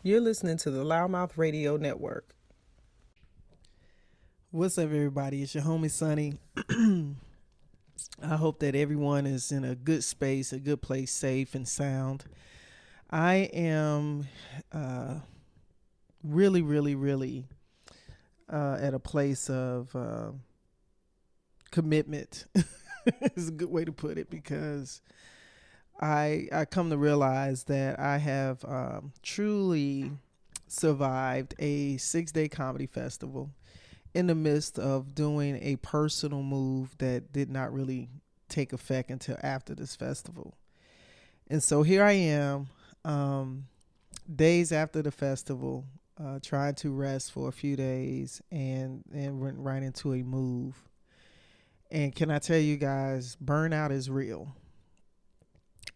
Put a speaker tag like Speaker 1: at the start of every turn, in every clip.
Speaker 1: You're listening to the LouddMouth Radio Network.
Speaker 2: What's up, everybody? It's your homie Sonny. I hope that everyone is in a good space, a good place, safe and sound. I am really at a place of commitment. It's a good way to put it, because I come to realize that I have truly survived a 6-day comedy festival in the midst of doing a personal move that did not really take effect until after this festival. And so here I am, days after the festival, trying to rest for a few days and went right into a move. And can I tell you guys, burnout is real.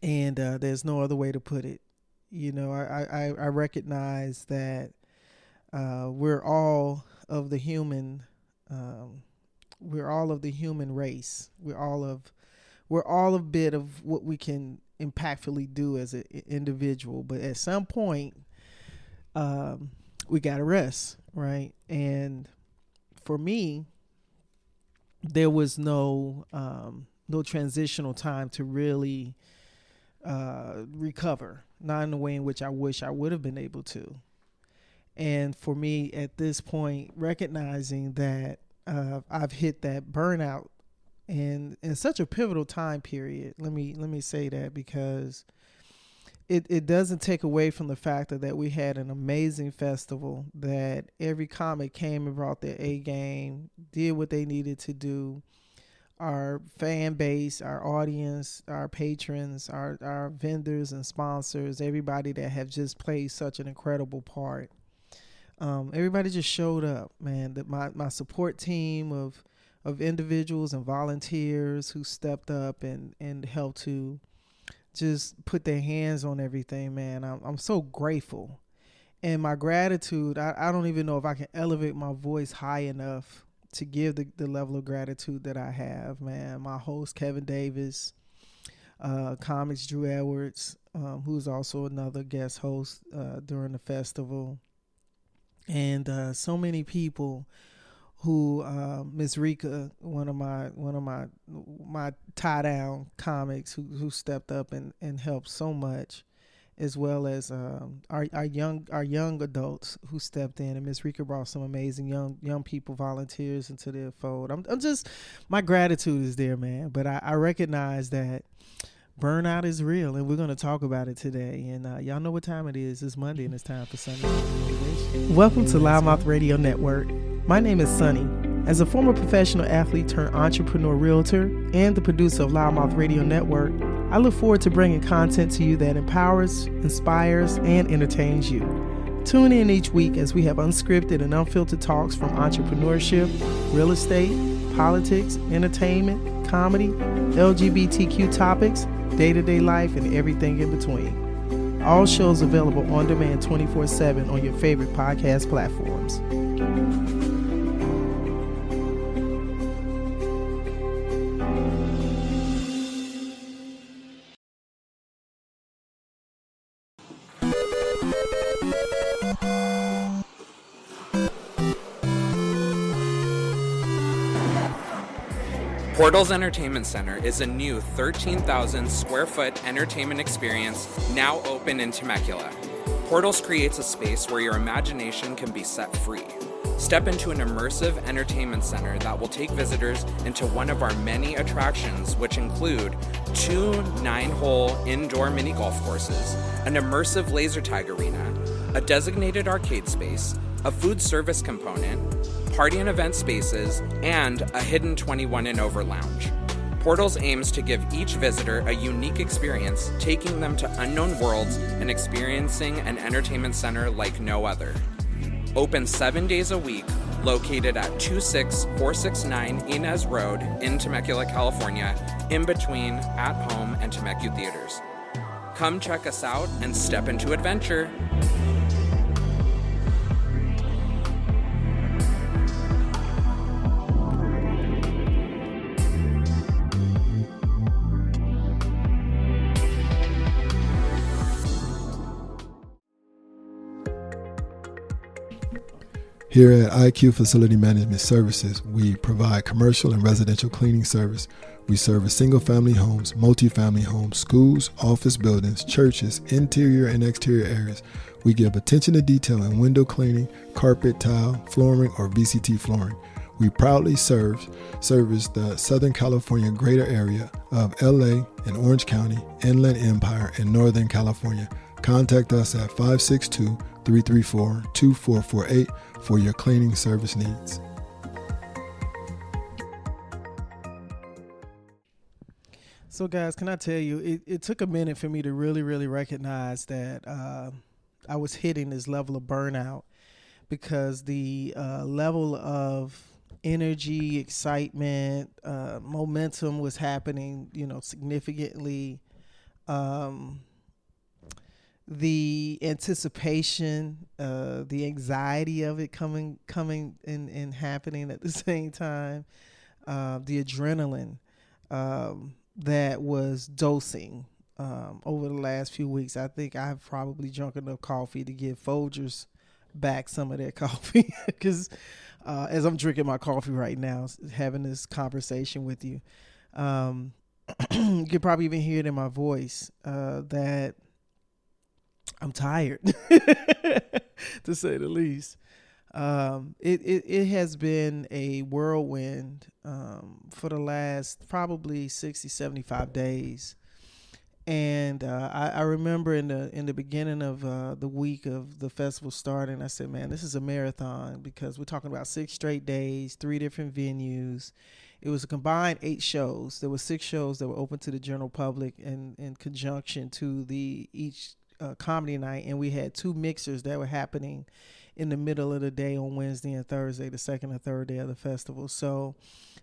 Speaker 2: And there's no other way to put it. You know, I recognize that we're all of the human race. We're all a bit of what we can impactfully do as an individual. But at some point, we gotta rest, right? And for me, there was no transitional time to really recover, not in the way in which I wish I would have been able to. And for me, at this point, recognizing that I've hit that burnout and in such a pivotal time period. Let me say that, because it doesn't take away from the fact that we had an amazing festival, that every comic came and brought their A game, did what they needed to do. Our fan base, our audience, our patrons, our vendors and sponsors, everybody that have just played such an incredible part. Everybody just showed up, man. My support team of individuals and volunteers who stepped up and helped to just put their hands on everything, man. I'm so grateful. And my gratitude, I don't even know if I can elevate my voice high enough to give the level of gratitude that I have, man. My host, Kevin Davis, Comics Drew Edwards, who's also another guest host during the festival. And so many people who Miss Rika, one of my tie down comics, who stepped up and helped so much, as well as our young adults who stepped in. And Miss Rika brought some amazing young people, volunteers, into their fold. I'm just, my gratitude is there, man. But I recognize that burnout is real, and we're going to talk about it today. And y'all know what time it is. It's Monday, and it's time for Sunday Motivation. Welcome to LouddMouth Radio Network. My name is Sonny. As a former professional athlete turned entrepreneur realtor and the producer of LouddMouth Radio Network, I look forward to bringing content to you that empowers, inspires, and entertains you. Tune in each week as we have unscripted and unfiltered talks from entrepreneurship, real estate, politics, entertainment, comedy, LGBTQ topics, day-to-day life, and everything in between. All shows available on demand 24/7 on your favorite podcast platforms.
Speaker 3: Portals Entertainment Center is a new 13,000 square foot entertainment experience now open in Temecula. Portals creates a space where your imagination can be set free. Step into an immersive entertainment center that will take visitors into one of our many attractions, which include 2 9-hole indoor mini golf courses, an immersive laser tag arena, a designated arcade space, a food service component, party and event spaces, and a hidden 21 and over lounge. Portals aims to give each visitor a unique experience, taking them to unknown worlds and experiencing an entertainment center like no other. Open 7 days a week, located at 26469 Inez Road in Temecula, California, in between At Home and Temecula Theaters. Come check us out and step into adventure.
Speaker 4: Here at IQ Facility Management Services, we provide commercial and residential cleaning service. We service single-family homes, multi-family homes, schools, office buildings, churches, interior and exterior areas. We give attention to detail in window cleaning, carpet, tile, flooring, or VCT flooring. We proudly service the Southern California greater area of LA and Orange County, Inland Empire, and Northern California. Contact us at 562-334-2448 for your cleaning service needs.
Speaker 2: So guys, can I tell you, it took a minute for me to really recognize that I was hitting this level of burnout, because the level of energy, excitement, momentum was happening, significantly. The anticipation, the anxiety of it coming and happening at the same time, the adrenaline that was dosing over the last few weeks. I think I've probably drunk enough coffee to give Folgers back some of their coffee, because as I'm drinking my coffee right now, having this conversation with you, you could probably even hear it in my voice that I'm tired, to say the least. It has been a whirlwind for the last probably 60, 75 days. And I remember in the beginning of the week of the festival starting, I said, man, this is a marathon, because we're talking about 6 straight days, 3 different venues. It was a combined 8 shows. There were 6 shows that were open to the general public in conjunction to each comedy night. And we had 2 mixers that were happening in the middle of the day on Wednesday and Thursday, the second and third day of the festival. So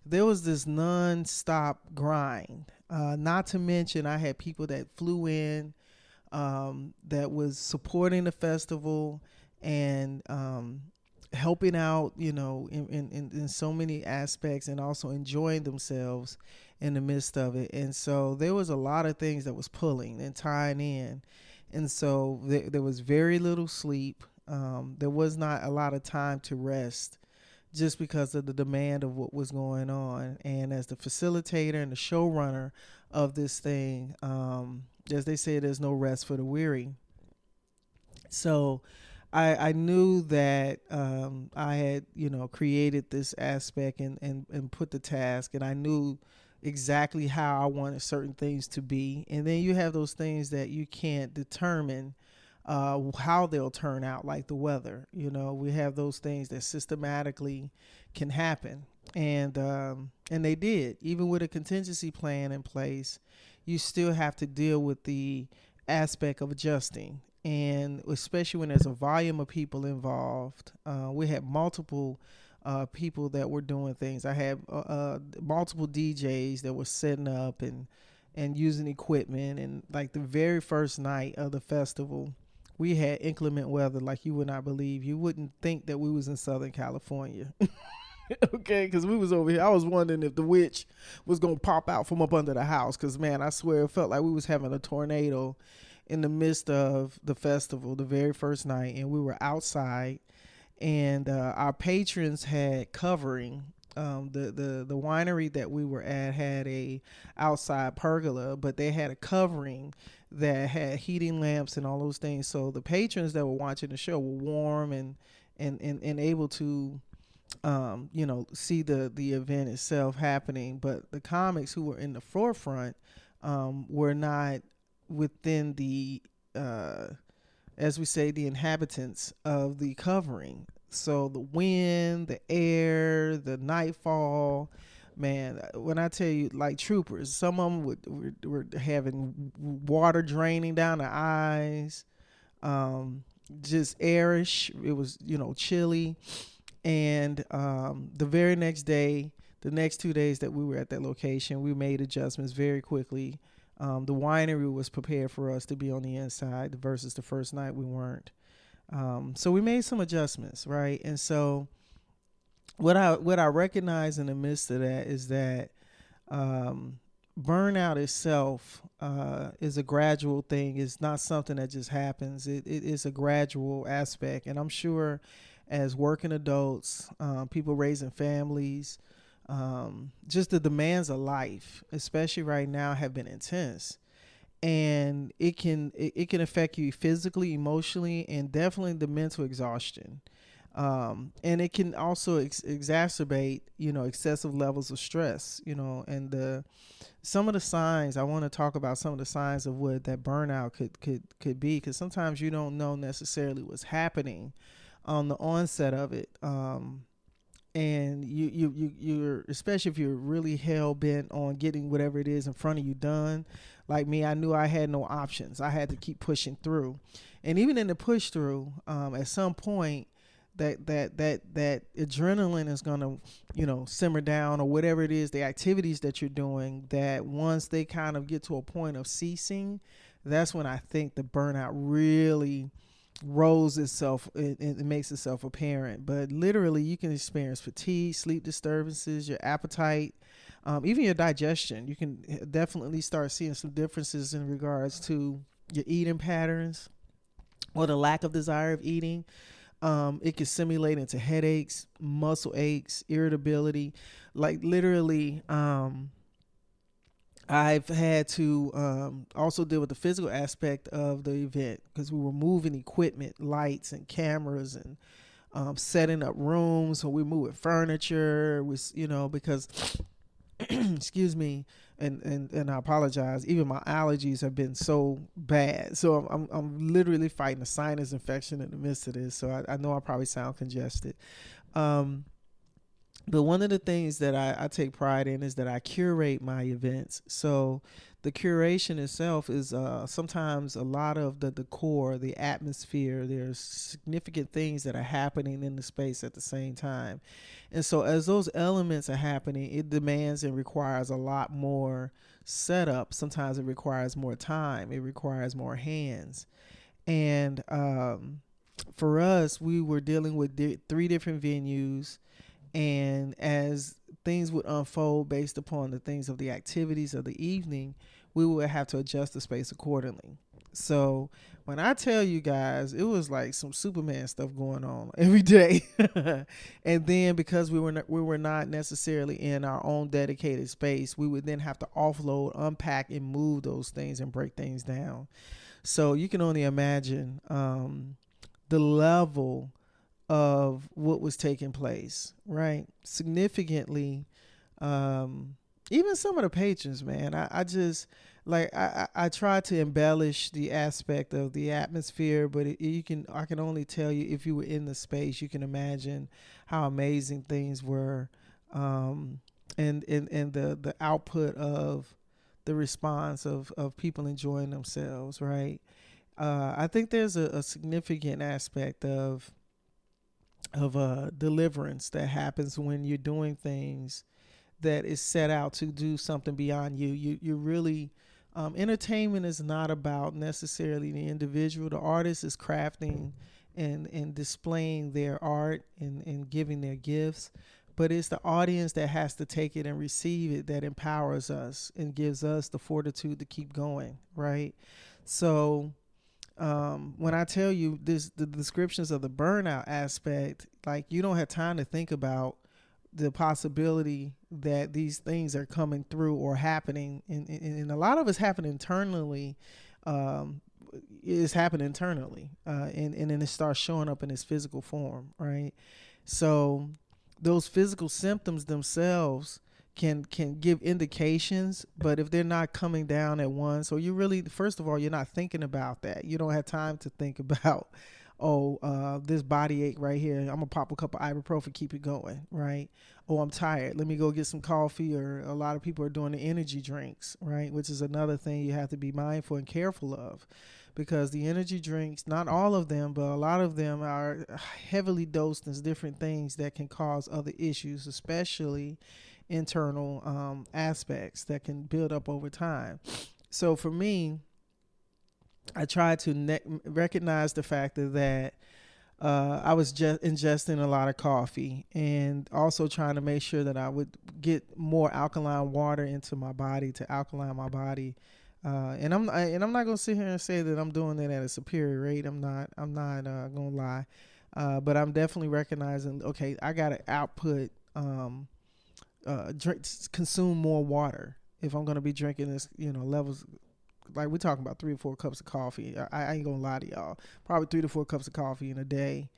Speaker 2: there was this non-stop grind. Not to mention, I had people that flew in that was supporting the festival and helping out, in so many aspects, and also enjoying themselves in the midst of it. And so there was a lot of things that was pulling and tying in. And so there was very little sleep. There was not a lot of time to rest, just because of the demand of what was going on. And as the facilitator and the showrunner of this thing, as they say, there's no rest for the weary. So I knew that I had, created this aspect and put the task, and I knew exactly how I wanted certain things to be. And then you have those things that you can't determine how they'll turn out, like the weather. We have those things that systematically can happen, and they did. Even with a contingency plan in place, you still have to deal with the aspect of adjusting, and especially when there's a volume of people involved. We had multiple people that were doing things. I had multiple DJs that were setting up and using equipment, and like the very first night of the festival, we had inclement weather like you would not believe. You wouldn't think that we was in Southern California. Okay, because we was over here. I was wondering if the witch was going to pop out from up under the house, because, man, I swear it felt like we was having a tornado in the midst of the festival the very first night, and we were outside, and our patrons had covering. The winery that we were at had a outside pergola, but they had a covering that had heating lamps and all those things. So the patrons that were watching the show were warm and able to see the event itself happening. But the comics who were in the forefront were not within the as we say, the inhabitants of the covering. So the wind, the air, the nightfall, man, when I tell you, like troopers, some of them were having water draining down their eyes, just airish. It was, chilly. And the very next day, the next 2 days that we were at that location, we made adjustments very quickly. The winery was prepared for us to be on the inside versus the first night we weren't. So we made some adjustments, right? And so what I recognize in the midst of that is that burnout itself is a gradual thing. It's not something that just happens. It is a gradual aspect. And I'm sure as working adults, people raising families. Just the demands of life, especially right now, have been intense, and it can affect you physically, emotionally, and definitely the mental exhaustion. And it can also exacerbate, excessive levels of stress, and some of the signs. I want to talk about some of the signs of what that burnout could be, because sometimes you don't know necessarily what's happening on the onset of it. And you're, especially if you're really hell bent on getting whatever it is in front of you done. Like me, I knew I had no options. I had to keep pushing through, and even in the push through, at some point, that adrenaline is gonna, simmer down, or whatever it is, the activities that you're doing. That once they kind of get to a point of ceasing, that's when I think the burnout really rolls itself, it makes itself apparent. But literally, you can experience fatigue, sleep disturbances, your appetite, even your digestion. You can definitely start seeing some differences in regards to your eating patterns or the lack of desire of eating. It can simulate into headaches, muscle aches, irritability. Like literally, I've had to also deal with the physical aspect of the event, because we were moving equipment, lights and cameras, and setting up rooms. So we're moving furniture, because excuse me, and I apologize. Even my allergies have been so bad, so I'm literally fighting a sinus infection in the midst of this. So I know I probably sound congested. But one of the things that I take pride in is that I curate my events. So the curation itself is sometimes a lot of the decor, the atmosphere. There's significant things that are happening in the space at the same time. And so as those elements are happening, it demands and requires a lot more setup. Sometimes it requires more time. It requires more hands. And for us, we were dealing with 3 different venues. And as things would unfold based upon the things of the activities of the evening, we would have to adjust the space accordingly. So when I tell you guys, it was like some Superman stuff going on every day. And then because we were not necessarily in our own dedicated space, we would then have to offload, unpack, and move those things and break things down. So you can only imagine the level of what was taking place, right? Significantly, even some of the patrons, man, I just like I try to embellish the aspect of the atmosphere, but I can only tell you, if you were in the space, you can imagine how amazing things were, and the output of the response of people enjoying themselves, right? I think there's a significant aspect of deliverance that happens when you're doing things that is set out to do something beyond you. You really, entertainment is not about necessarily the individual. The artist is crafting and displaying their art and giving their gifts, but it's the audience that has to take it and receive it that empowers us and gives us the fortitude to keep going, right? So when I tell you the descriptions of the burnout aspect, like, you don't have time to think about the possibility that these things are coming through or happening. And a lot of it's happening internally. It's happening internally. And then it starts showing up in its physical form, right? So those physical symptoms themselves can give indications, but if they're not coming down at once, or you really, first of all, you're not thinking about that. You don't have time to think about, this body ache right here, I'm gonna pop a cup of ibuprofen, keep it going, right? Oh, I'm tired, let me go get some coffee. Or a lot of people are doing the energy drinks, right? Which is another thing you have to be mindful and careful of, because the energy drinks, not all of them, but a lot of them are heavily dosed in different things that can cause other issues, especially internal aspects that can build up over time. So for me, I tried to recognize the fact that I was just ingesting a lot of coffee, and also trying to make sure that I would get more alkaline water into my body to alkaline my body. And I'm not gonna sit here and say that I'm doing it at a superior rate. I'm not gonna lie. But I'm definitely recognizing, okay, I got to output, drink, consume more water if I'm going to be drinking this, levels. Like we're talking about 3 or 4 cups of coffee. I ain't gonna lie to y'all. Probably 3 to 4 cups of coffee in a day,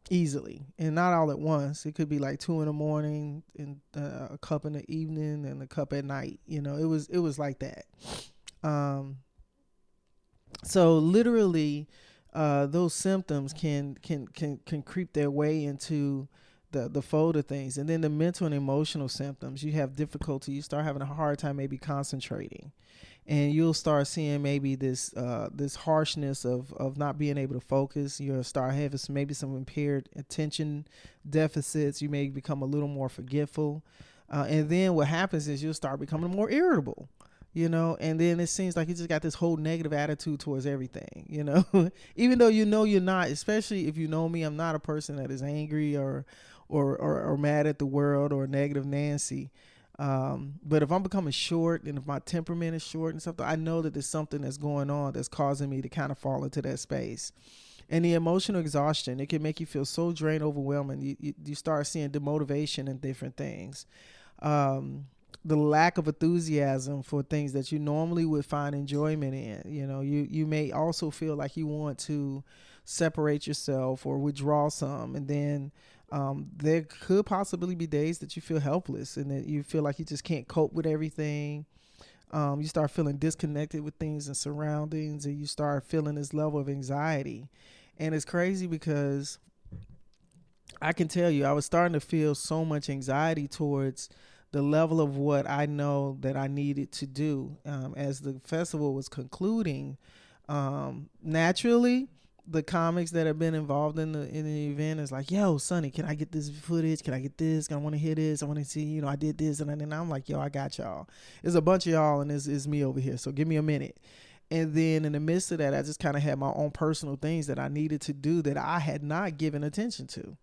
Speaker 2: easily, and not all at once. It could be like 2 in the morning and a cup in the evening and a cup at night. It was like that. So literally, those symptoms can creep their way into the fold of things, and then the mental and emotional symptoms. You have difficulty. You start having a hard time maybe concentrating. And you'll start seeing maybe this harshness of not being able to focus. You'll start having maybe some impaired attention deficits. You may become a little more forgetful. And then what happens is you'll start becoming more irritable, and then it seems like you just got this whole negative attitude towards everything, even though you're not. Especially if you know me, I'm not a person that is angry or mad at the world or negative Nancy. But if I'm becoming short and if my temperament is short and something, I know that there's something that's going on that's causing me to kind of fall into that space. And the emotional exhaustion, it can make you feel so drained, overwhelming. You start seeing demotivation in different things. The lack of enthusiasm for things that you normally would find enjoyment in. You may also feel like you want to separate yourself or withdraw some, and then there could possibly be days that you feel helpless and that you feel like you just can't cope with everything. You start feeling disconnected with things and surroundings, and you start feeling this level of anxiety. And it's crazy because I can tell you, I was starting to feel so much anxiety towards the level of what I know that I needed to do. As the festival was concluding, naturally, the comics that have been involved in the event is like, yo, Sonny, can I get this footage? Can I get this? I want to hear this. I want to see, I did this. And then I'm like, yo, I got y'all. There's a bunch of y'all and it's me over here. So give me a minute. And then in the midst of that, I just kind of had my own personal things that I needed to do that I had not given attention to.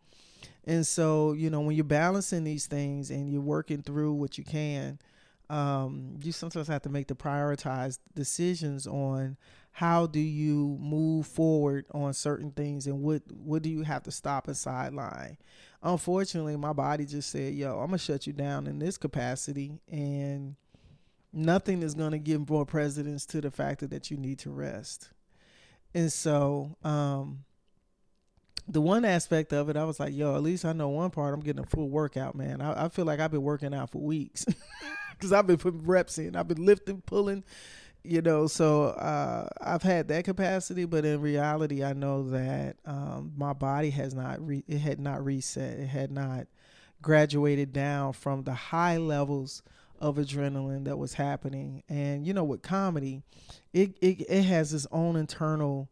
Speaker 2: And so, when you're balancing these things and you're working through what you can, you sometimes have to make the prioritized decisions on how do you move forward on certain things and what do you have to stop and sideline. Unfortunately, my body just said, yo, I'm going to shut you down in this capacity, and nothing is going to give more precedence to the fact that you need to rest. And so the one aspect of it, I was like, yo, at least I know one part. I'm getting a full workout, man. I feel like I've been working out for weeks because I've been putting reps in. I've been lifting, pulling, so I've had that capacity. But in reality, I know that my body had not reset. It had not graduated down from the high levels of adrenaline that was happening. And, with comedy, it has its own internal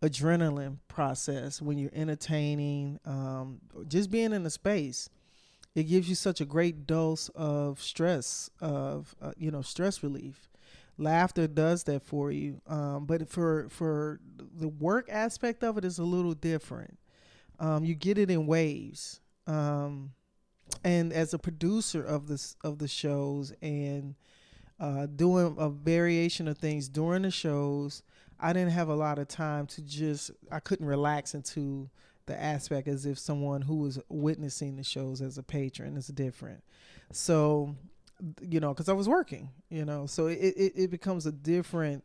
Speaker 2: adrenaline process when you're entertaining, just being in a space. It gives you such a great dose of stress, stress relief. Laughter does that for you. But for the work aspect of it is a little different. You get it in waves. And as a producer of the shows and doing a variation of things during the shows, I didn't have a lot of time I couldn't relax into the aspect as if someone who was witnessing the shows as a patron is different. So, because I was working, so it becomes a different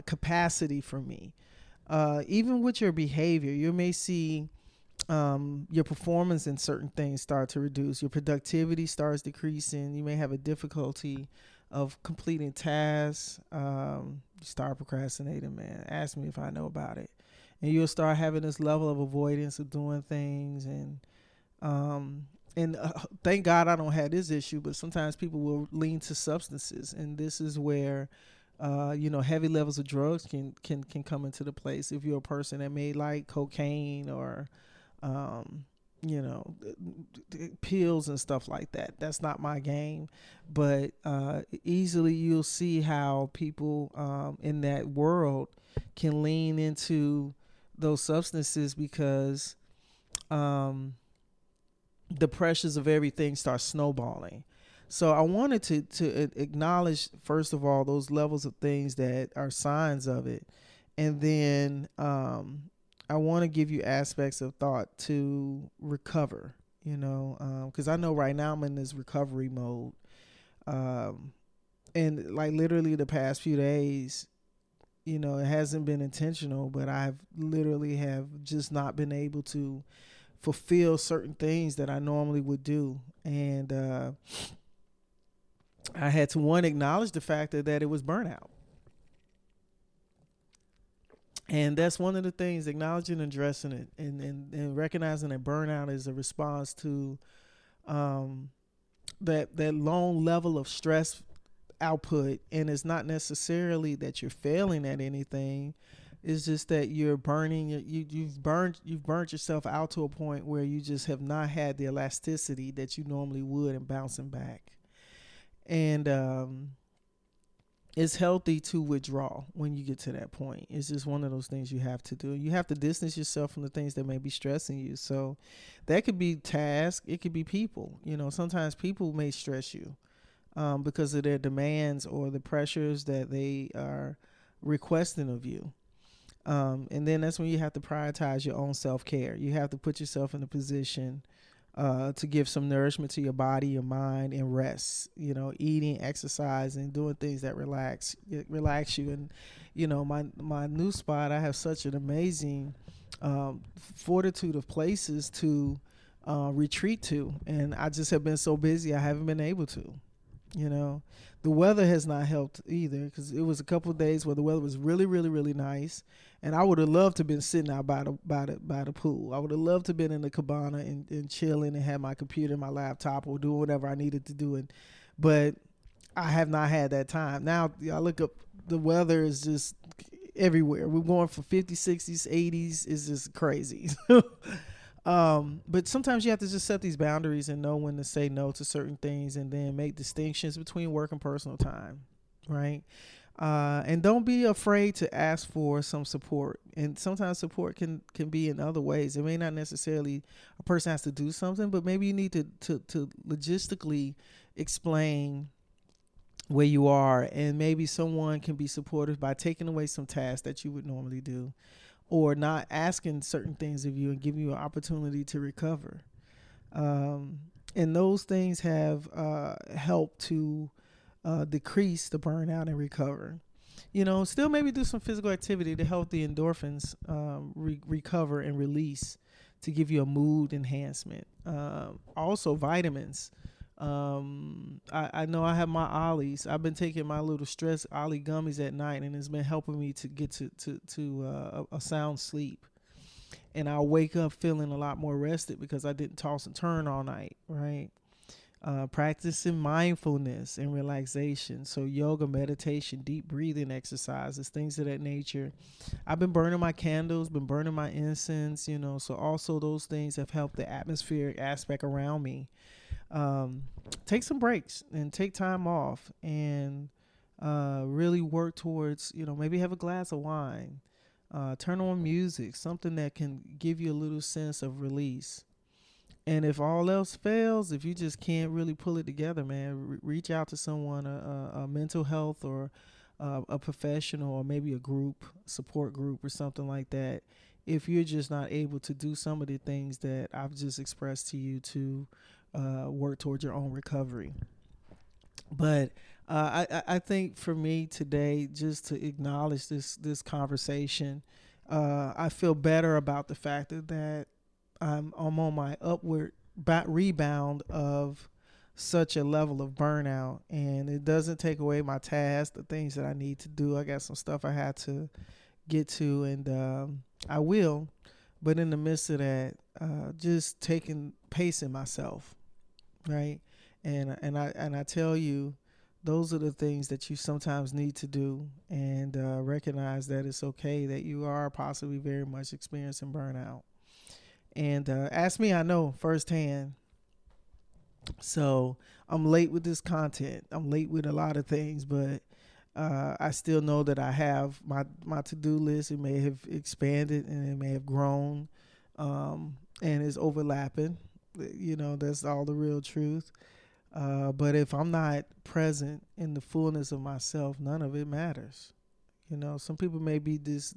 Speaker 2: capacity for me. Even with your behavior, you may see your performance in certain things start to reduce. Your productivity starts decreasing. You may have a difficulty of completing tasks. You start procrastinating, man. Ask me if I know about it. And you'll start having this level of avoidance of doing things. And thank God I don't have this issue, but sometimes people will lean to substances. And this is where, heavy levels of drugs can come into the place. If you're a person that may like cocaine or, pills and stuff like that. That's not my game, but easily you'll see how people in that world can lean into those substances because the pressures of everything start snowballing. So I wanted to acknowledge, first of all, those levels of things that are signs of it, and then I want to give you aspects of thought to recover, because I know right now I'm in this recovery mode. And like literally the past few days, it hasn't been intentional, but I've literally have just not been able to fulfill certain things that I normally would do. And I had to acknowledge the fact that it was burnout. And that's one of the things, acknowledging and addressing it, and recognizing that burnout is a response to that long level of stress output. And it's not necessarily that you're failing at anything. It's just that you're burning. You've burnt yourself out to a point where you just have not had the elasticity that you normally would in bouncing back. And it's healthy to withdraw when you get to that point. It's just one of those things you have to do. You have to distance yourself from the things that may be stressing you. So that could be tasks. It could be people. Sometimes people may stress you because of their demands or the pressures that they are requesting of you. And then that's when you have to prioritize your own self-care. You have to put yourself in a position to give some nourishment to your body, your mind, and rest. Eating, exercising, doing things that relax you. And my new spot, I have such an amazing fortitude of places to retreat to, and I just have been so busy I haven't been able to. The weather has not helped either, because it was a couple of days where the weather was really, really, really nice, and I would have loved to have been sitting out by the pool. I would have loved to have been in the cabana and chilling and have my computer, my laptop, or doing whatever I needed to do. But I have not had that time. Now I look up, the weather is just everywhere. We're going for 50s, 60s, 80s. It's just crazy. But sometimes you have to just set these boundaries and know when to say no to certain things, and then make distinctions between work and personal time, right? And don't be afraid to ask for some support. And sometimes support can be in other ways. It may not necessarily a person has to do something, but maybe you need to logistically explain where you are, and maybe someone can be supportive by taking away some tasks that you would normally do, or not asking certain things of you and giving you an opportunity to recover. And those things have helped to decrease the burnout and recover. Still maybe do some physical activity to help the endorphins recover and release, to give you a mood enhancement. Also vitamins. I know I have my Ollies. I've been taking my little stress Ollie gummies at night, and it's been helping me to get to a sound sleep. And I'll wake up feeling a lot more rested because I didn't toss and turn all night, right? Practicing mindfulness and relaxation. So yoga, meditation, deep breathing exercises, things of that nature. I've been burning my candles, been burning my incense, so also those things have helped the atmospheric aspect around me. Take some breaks and take time off, and really work towards, maybe have a glass of wine, turn on music, something that can give you a little sense of release. And if all else fails, if you just can't really pull it together, man, reach out to someone, a mental health or a professional, or maybe a group, support group or something like that, if you're just not able to do some of the things that I've just expressed to you to work towards your own recovery. But I think for me today, just to acknowledge this conversation, I feel better about the fact that I'm on my upward rebound of such a level of burnout, and it doesn't take away my tasks, the things that I need to do. I got some stuff I had to get to, and I will. But in the midst of that, just pacing myself, right? And I tell you, those are the things that you sometimes need to do, and recognize that it's okay that you are possibly very much experiencing burnout. And ask me, I know firsthand. So I'm late with this content. I'm late with a lot of things, but I still know that I have my to-do list. It may have expanded and it may have grown, and it's overlapping. That's all the real truth. But if I'm not present in the fullness of myself, none of it matters. You know, some people may be this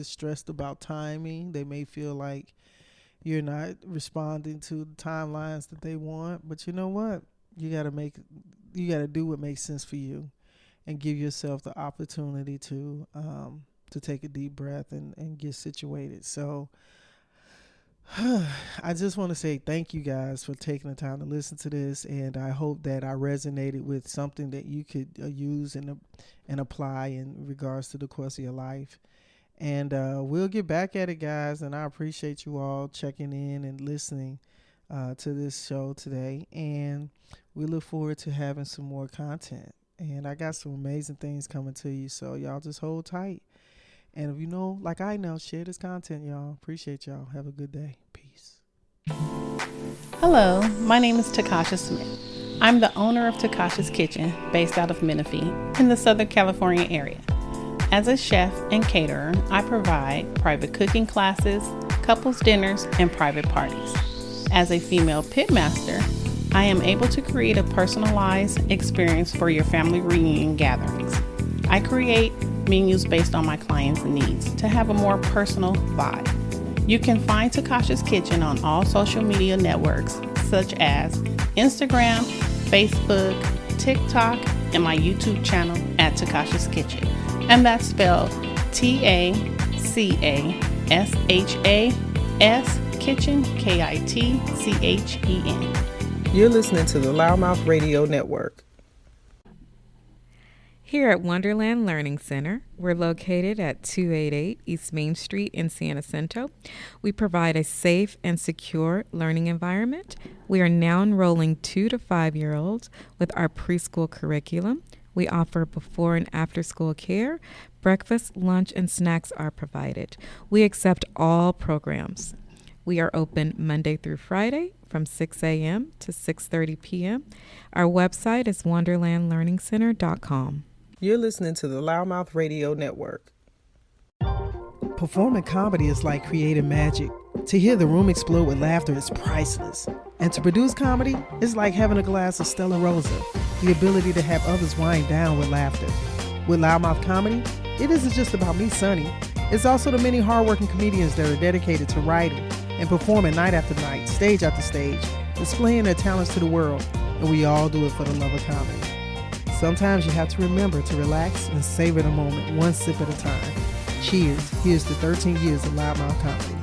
Speaker 2: stressed about timing. They may feel like you're not responding to the timelines that they want. But you know what? You gotta do what makes sense for you, and give yourself the opportunity to take a deep breath and get situated. So I just want to say thank you guys for taking the time to listen to this, and I hope that I resonated with something that you could use and apply in regards to the course of your life. And we'll get back at it, guys, and I appreciate you all checking in and listening to this show today, and we look forward to having some more content. And I got some amazing things coming to you, so y'all just hold tight. And if you know, like I know, share this content, y'all. Appreciate y'all. Have a good day. Peace.
Speaker 5: Hello, my name is Takasha Smith. I'm the owner of Takasha's Kitchen, based out of Menifee, in the Southern California area. As a chef and caterer, I provide private cooking classes, couples dinners, and private parties. As a female pitmaster, I am able to create a personalized experience for your family reunion gatherings. I create menus based on my clients' needs to have a more personal vibe. You can find Takasha's Kitchen on all social media networks such as Instagram, Facebook, TikTok, and my YouTube channel at Takasha's Kitchen. And that's spelled TACASHAS Kitchen, KITCHEN.
Speaker 1: You're listening to the LouddMouth Radio Network.
Speaker 6: Here at Wonderland Learning Center, we're located at 288 East Main Street in San Jacinto. We provide a safe and secure learning environment. We are now enrolling 2 to 5-year-olds with our preschool curriculum. We offer before and after school care. Breakfast, lunch, and snacks are provided. We accept all programs. We are open Monday through Friday from 6 a.m. to 6:30 p.m. Our website is wonderlandlearningcenter.com.
Speaker 1: You're listening to the LouddMouth Radio Network.
Speaker 2: Performing comedy is like creating magic. To hear the room explode with laughter is priceless. And to produce comedy is like having a glass of Stella Rosa, the ability to have others wind down with laughter. With LouddMouth Comedy, it isn't just about me, Sonny. It's also the many hardworking comedians that are dedicated to writing and performing night after night, stage after stage, displaying their talents to the world, and we all do it for the love of comedy. Sometimes you have to remember to relax and savor the moment one sip at a time. Cheers. Here's to 13 years of LouddMouth Comedy.